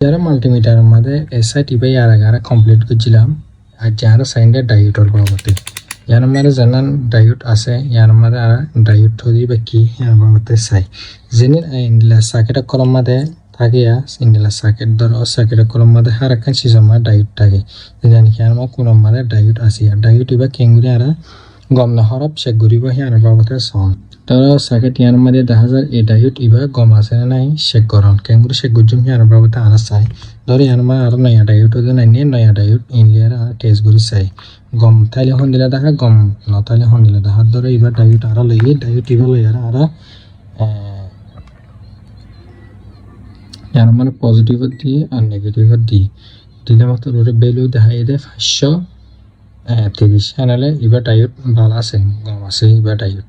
যারা মাল্টিমিটারের মধ্যে SIT by R complete করছিলাম আর যারা সাইন্ডে ডায়োডর বাবতে ইয়ার মধ্যে জানান ডায়োড আছে ইয়ার মধ্যে আর ডায়োড থরি বা কি ইয়ার বাবতে চাই যিনি ইন্ডিলা সার্কিটের কলম মধ্যে থাকে ইন্ডিলা সার্কিট ধর সার্কিটের কলম মধ্যে আর একখান সিজমা ডায়োড থাকে জানি ইয়ার মধ্যে কোনো মধ্যে ডায়োড আছে ডায়োড ইবা কেঙ্গুরি আর গম না হরপ সে ঘুরিব ইয়ার বাবতে সন तर साकेट यार मध्ये 10,000 ए डायोड इबा गम আছে না নাই চেক করন কেঙ্গুরি চেক গুজুম ইয়ার বাবতে আর চাই ধরে ইয়ার মা আর নয়া ডায়োড ওদের নাই নয়া ডায়োড ইনলিয়ার আর টেস্ট করি চাই গম তাইলে হন দিলা দেখা গম ন তাইলে হন দিলা দেখা ধরে ইবা ডায়োড আর লইয়ে ডায়োড ইবা লইয়ার আর ইয়ার মানে পজিটিভ দি আর নেগেটিভ দি দিলে মত ওরে ভ্যালু দেখাই দে 530 এনালে ইবা ডায়োড ভালো আছে গম আছে ইবা ডায়োড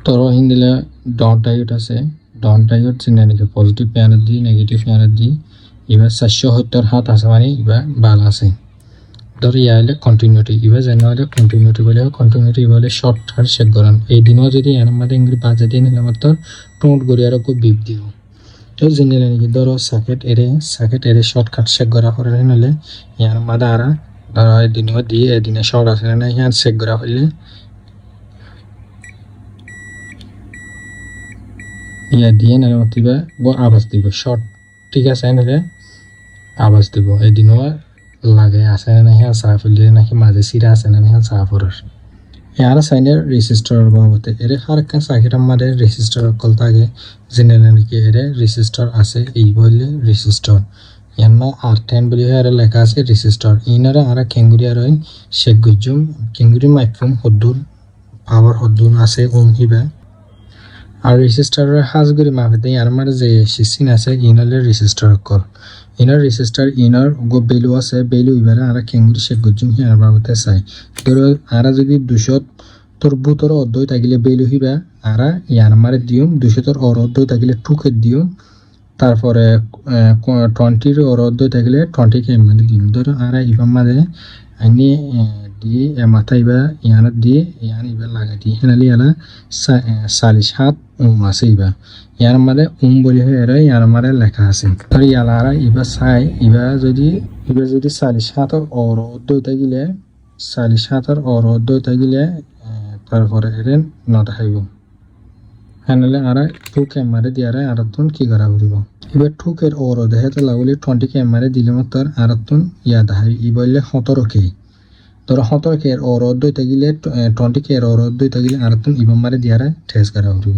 তরো হিন্দিলে ডট ডায়োড আছে ডট ডায়োড চিনে নাকি পজিটিভ প্যানেল দি নেগেটিভ প্যানেল দি এবার 470 হাত আছে মানে এবার ভালো আছে ধর ইয়ালে কন্টিনিউটি এবার জানুয়ারি কন্টিনিউটি বলে কন্টিনিউটি বলে শর্ট আর চেক করেন এই দিনও যদি এর মধ্যে ইংরেজি বাজে দিন হলে মাত্র টোট করি আর খুব বিপ দিব তো জেনে নাকি ধরো সার্কিট এরে শর্টকাট চেক করা করে হলে ইয়ার মধ্যে আর ধরো এই দিনও দিয়ে এদিনে শর্ট আছে না ইয়ার চেক করা হলে ইয়া দিয়ে না মতিবা ব আওয়াজ দিব শর্ট ঠিক আছে নাকি আওয়াজ দিব এই দিনও লাগে আছে না হ্যাঁ সাফ হইলে নাকি মাঝে সিরা আছে না হ্যাঁ সাফ হরস ইয়ার সাইনের রেজিস্টার বাবতে এরে হার কান সার্কিটের মধ্যে রেজিস্টার কল থাকে জেনে নাকি এরে রেজিস্টার আছে এই বলে রেজিস্টার ইয়ান্না R10 বলে এর লেখা আছে রেজিস্টার ইনারে আর কেঙ্গুরি আর শেক গুজুম কেঙ্গুরি মাইক্রোম হদ্দুর পাওয়ার হদ্দুর আছে ওম হিবা আর রেজিস্টারের হাজগুড়ি মাপে ইয়ার মানে যে সিসিন আছে ইনালের রেজিস্টার কর ইনার রেজিস্টার ইনার গো বেলু আছে বেলু ইবারে আর কেঙ্গুরি শেক গুজুম হিয়ার বাবতে চাই তোর আর যদি 200 তোর বুতর অর্ধই থাকিলে বেলু হিবা আর ইয়ার মারে দিউম 200 তোর অর্ধই থাকিলে টুকে দিউম তারপরে 20 এর অর্ধই থাকিলে 20 কে মানে দিউম ধর আর ইবা মাঝে আইনি দিয়ে মাথা ইবা ইয়ার দিয়ে ইয়ার ইবা লাগা দিয়ে হেনালি ইয়ালা 47 আছে ইবা ইয়ার মানে বলি এর ইয়ার মানে লেখা আছে ধর ইয়ালা আর ইবা চাই ইবা যদি 47 এর অর্ধই থাকিলে 47 এর অর্ধই থাকিলে তারপরে এরেন নট হাইব হেনালে আর 2 ক্যামেরা দিয়ে আর তুন কি করা করিব এবার 2 এর অর দেখাতে লাগলে 20 ক্যামেরা দিলে মাত্র আর তুন ইয়াদ হাই ই বললে 17 কে তোর 17 কে অর অর্ধই থাকিলে 20 কে অর অর্ধই থাকিলে আর তুন ইবা মারে দিয়ে টেস্ট করা করিব